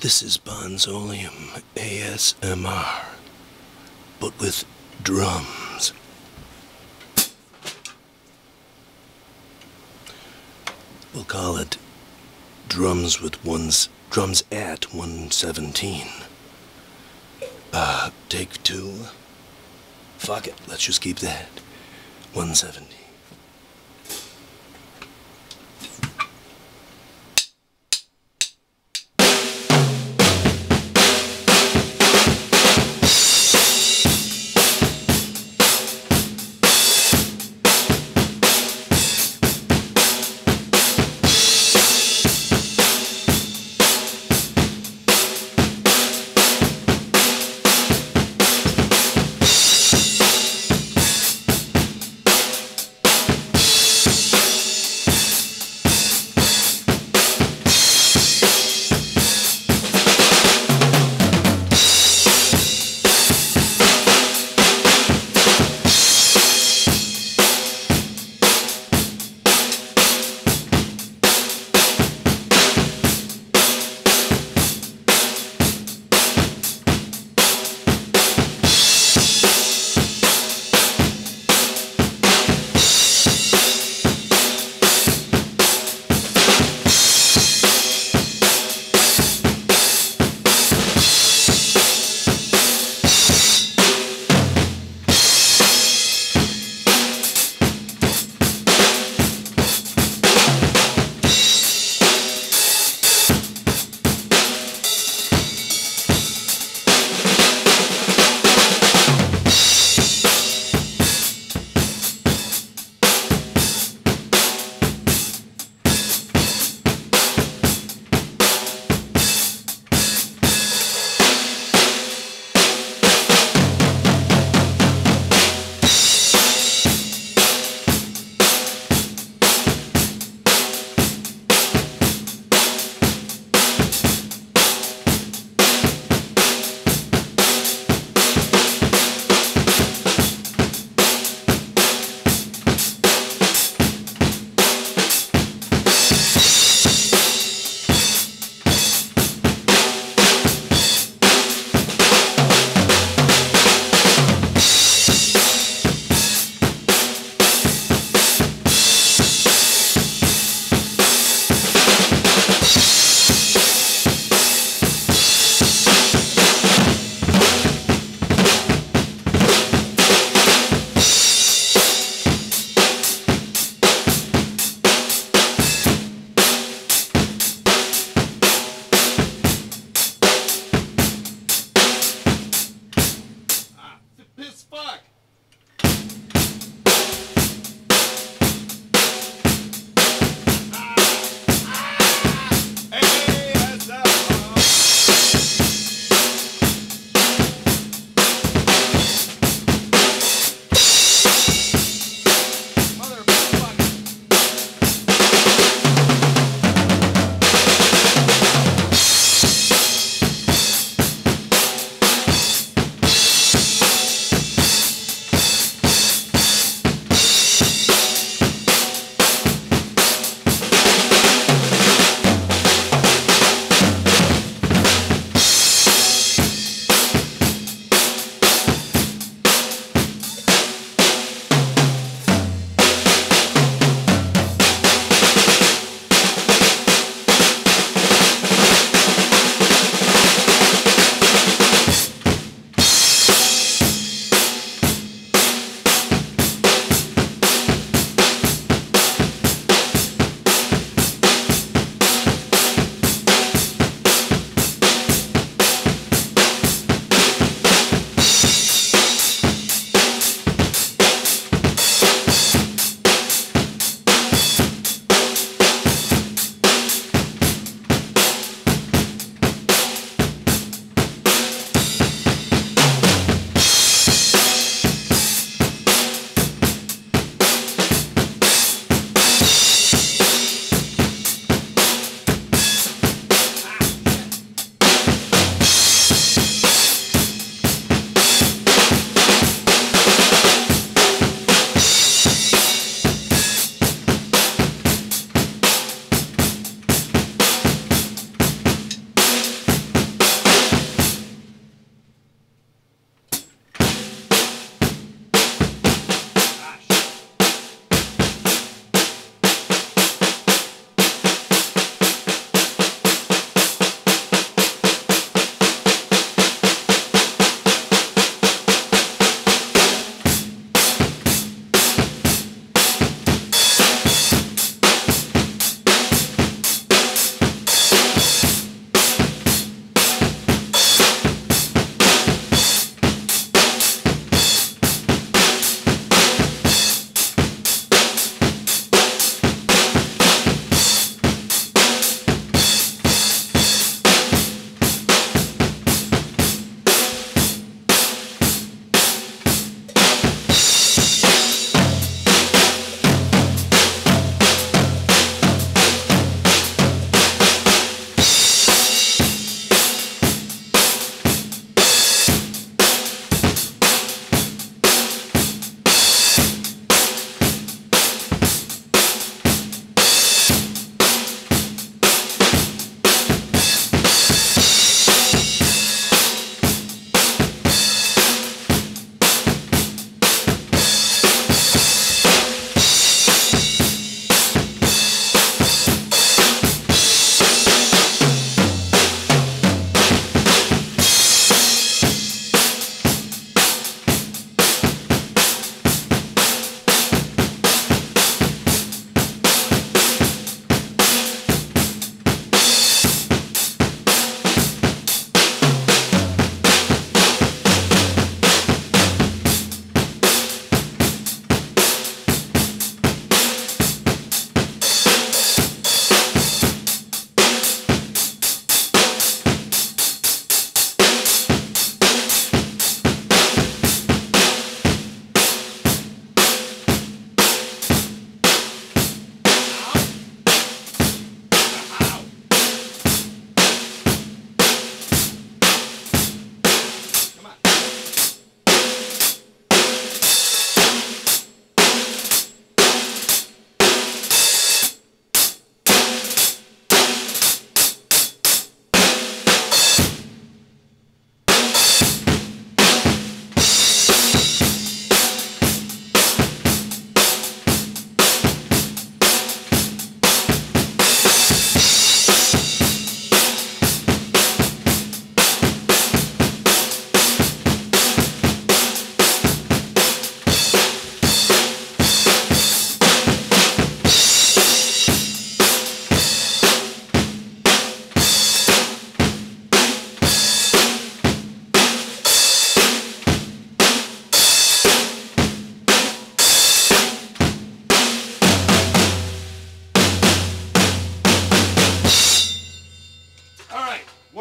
This is Bonzoleum ASMR, but with drums. We'll call it drums at 117. Take two. Fuck it, let's just keep that. 117.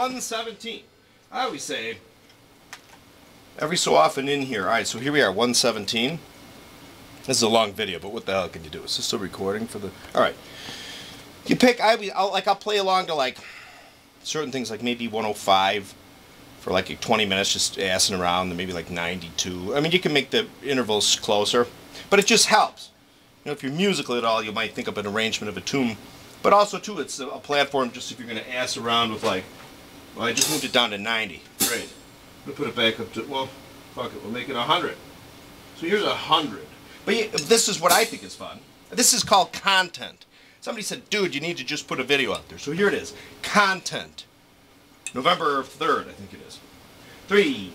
117. I always say, every so often in here. Alright, so here we are, 117. This is a long video, but what the hell can you do? Is this still recording for the... Alright. You pick, I'll play along to like certain things, like maybe 105 for like 20 minutes, just assing around, and maybe like 92. I mean, you can make the intervals closer, but it just helps. You know, if you're musical at all, you might think up an arrangement of a tune. But also, too, it's a platform just if you're going to ass around with like, well, I just moved it down to 90. Great. We'll put it back up to, well, fuck it, we'll make it 100. So here's 100. But yeah, this is what I think is fun. This is called content. Somebody said, dude, you need to just put a video out there. So here it is. Content. November 3rd, I think it is. 3.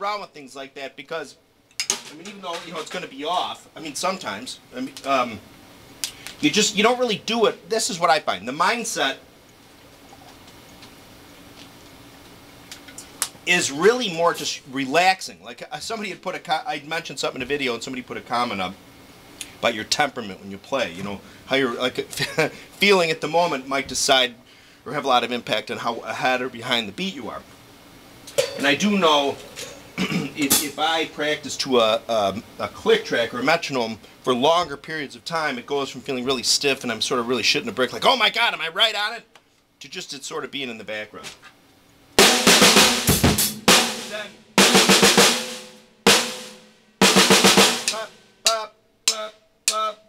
Around with things like that, because I mean, even though it's going to be off, I mean, sometimes you don't really do it. This is what I find: the mindset is really more just relaxing. Like somebody had put I mentioned something in a video, and somebody put a comment up about your temperament when you play. You know how you're like feeling at the moment might decide or have a lot of impact on how ahead or behind the beat you are. And I do know. If I practice to a click track or a metronome for longer periods of time, it goes from feeling really stiff and I'm sort of really shitting a brick, like, oh my god, am I right on it? To just it sort of being in the background. Then, pop, pop, pop, pop.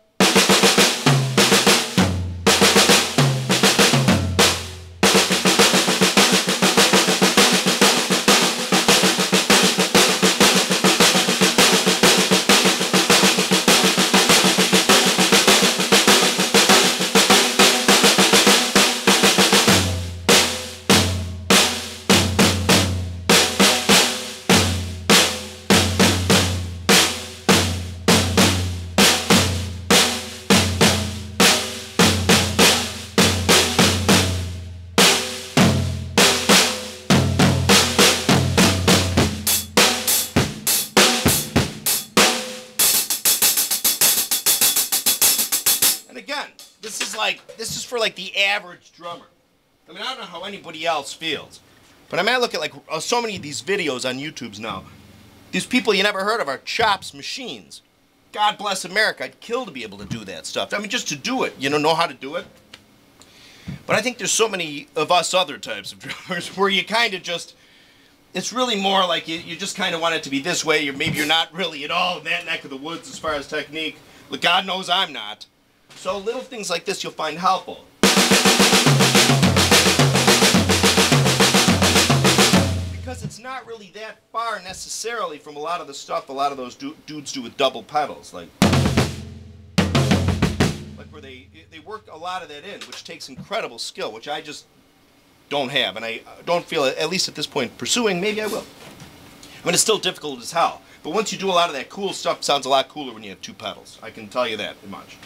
This is for like the average drummer. I mean, I don't know how anybody else feels, but I mean, I look at like so many of these videos on YouTube's now. These people you never heard of are chops machines. God bless America. I'd kill to be able to do that stuff. I mean, just to do it, know how to do it. But I think there's so many of us other types of drummers where you kind of just, it's really more like you just kind of want it to be this way. Maybe you're not really at all in that neck of the woods as far as technique. But God knows I'm not. So little things like this you'll find helpful. Because it's not really that far necessarily from a lot of the stuff a lot of those dudes do with double pedals. Like where they work a lot of that in, which takes incredible skill, which I just don't have. And I don't feel, at least at this point, pursuing. Maybe I will. I mean, it's still difficult as hell. But once you do a lot of that cool stuff, it sounds a lot cooler when you have two pedals. I can tell you that much.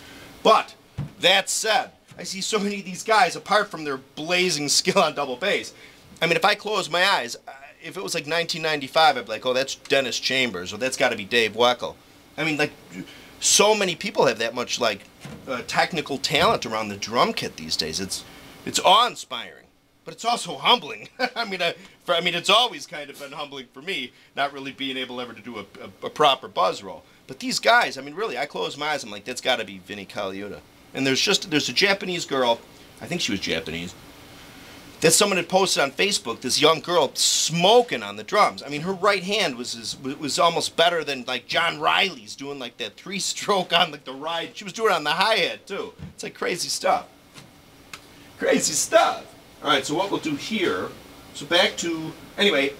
But, that said, I see so many of these guys, apart from their blazing skill on double bass. I mean, if I close my eyes, if it was like 1995, I'd be like, oh, that's Dennis Chambers, or that's got to be Dave Weckl. I mean, like, so many people have that much, like, technical talent around the drum kit these days. It's awe-inspiring, but it's also humbling. I mean, it's always kind of been humbling for me, not really being able ever to do a proper buzz roll. But these guys, I mean, really, I close my eyes, I'm like, that's got to be Vinnie Colaiuta. And there's a Japanese girl, I think she was Japanese, that someone had posted on Facebook, this young girl smoking on the drums. I mean, her right hand was almost better than, like, John Riley's doing, like, that three-stroke on, like, the ride. She was doing it on the hi-hat, too. It's, like, crazy stuff. Crazy stuff. All right, so what we'll do here, so back to, anyway,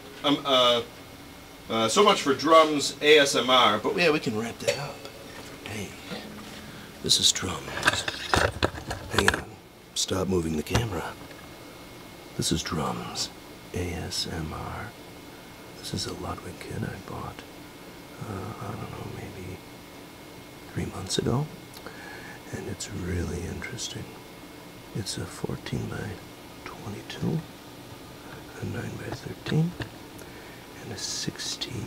so much for drums ASMR, but yeah, we can wrap that up. Hey, this is drums. Hang on, stop moving the camera. This is drums ASMR. This is a Ludwig kit I bought. I don't know, maybe 3 months ago, and it's really interesting. It's a 14 by 22, a 9 by 13, and a 16,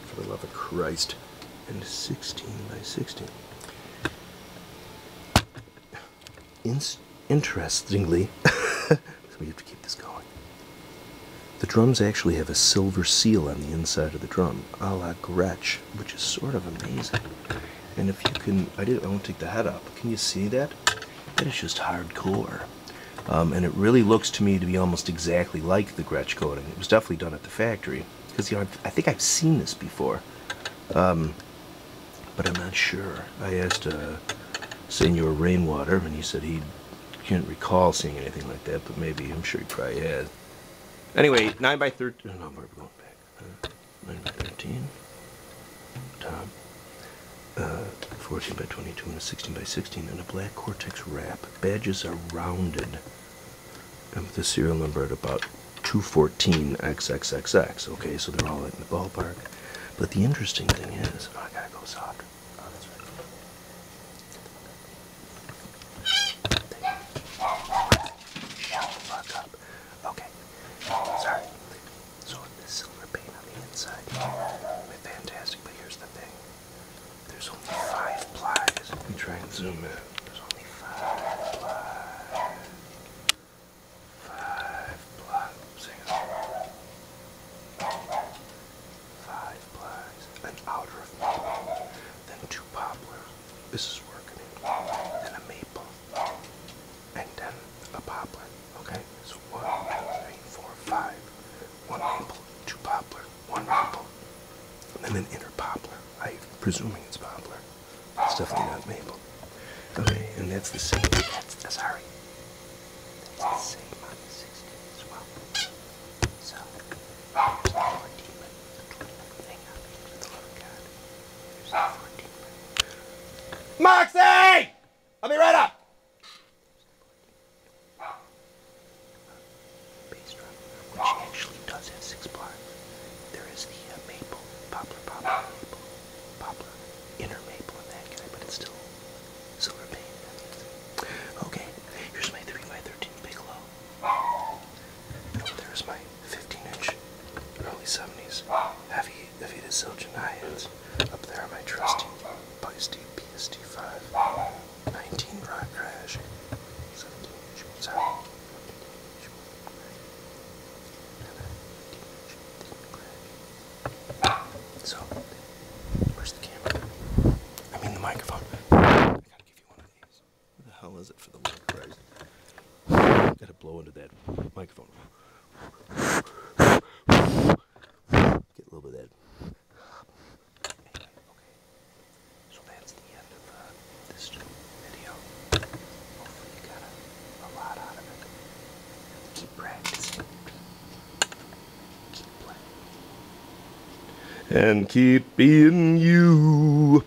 for the love of Christ, and a 16 by 16. Interestingly, so we have to keep this going. The drums actually have a silver seal on the inside of the drum, a la Gretsch, which is sort of amazing. And if you can, I won't take the head up. Can you see that? That is just hardcore. And it really looks to me to be almost exactly like the Gretsch coating. It was definitely done at the factory, because I think I've seen this before, but I'm not sure. I asked Senor Rainwater, and he said he can't recall seeing anything like that, but maybe, I'm sure he probably has. Anyway, 9 by 13, no, we're going back. 9 by 13, top, 14 by 22, and a 16 by 16, and a black Cortex wrap. Badges are rounded, and with the serial number at about 214 XXXX, okay, so they're all in the ballpark. But the interesting thing is, oh, I gotta go softer. Oh, that's right. Shut the fuck up. Okay, sorry. So this silver paint on the inside here, fantastic, but here's the thing. There's only 5 plies. Let me try and zoom in. There's only 5 plies. 5 plies. An outer of maple, then 2 poplars. This is working. Then a maple, and then a poplar. Okay, so 1, 2, 3, 4, 5. 1 maple, 2 poplar, 1 maple, and then an inner poplar. I'm presuming it's poplar. It's definitely not maple. Okay, and that's the same. Sorry. That's the same on the 16 as well. So, here's the 14 by the 20 thing on me, for the love of God. Here's the 14 by. Moxie! I'll be right up! Bass drum, which actually does have 6 bars. There is the maple, poplar, maple, poplar, inner maple in that guy, but it's still silver paint. Okay, here's my 3 by 13 Bigelow. And over there's my 15-inch early 70s heavy to Silgenians. Up there are my trusty Feisty PSD5 19 Rock Crash 17-inch, sorry. So, where's the camera? I mean the microphone. I gotta give you one of these. What the hell is it, for the love of Christ? Gotta blow into that microphone. Get a little bit of that. Okay. So that's the end of this video. Hopefully you got a lot out of it. Keep practicing. Keep playing. And keep being you.